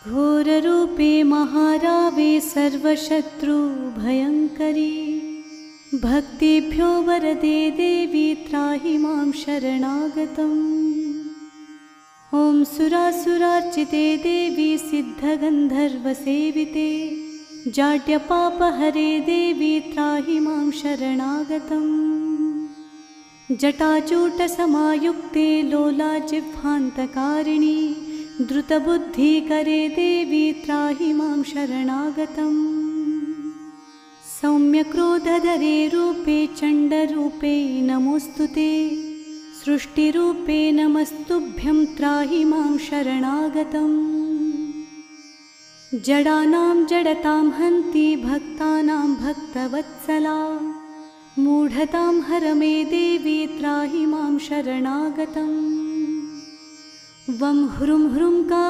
घोररूपे महारावे सर्वशत्रुभयङ्करी भक्तिभ्यो वरदे देवी त्राहि मां शरणागतम्। ॐ सुरासुरार्चिते देवी सिद्धगन्धर्वसेविते जाड्यपापहरे देवी त्राहि मां शरणागतम्। जटाचूटसमायुक्ते लोलाजिह्वान्तकारिणी द्रुतबुद्धिकरे देवी त्राहि मां शरणागतम्। सौम्यक्रोधधरे रूपे चण्डरूपे नमोऽस्तुते सृष्टिरूपे नमस्तुभ्यं त्राहि मां शरणागतम्। जडानां जडतां हन्ति भक्तानां भक्तवत्सला मूढतां हर मे देवी त्राहि मां शरणागतम्। वं ह्रुं ह्रुं काम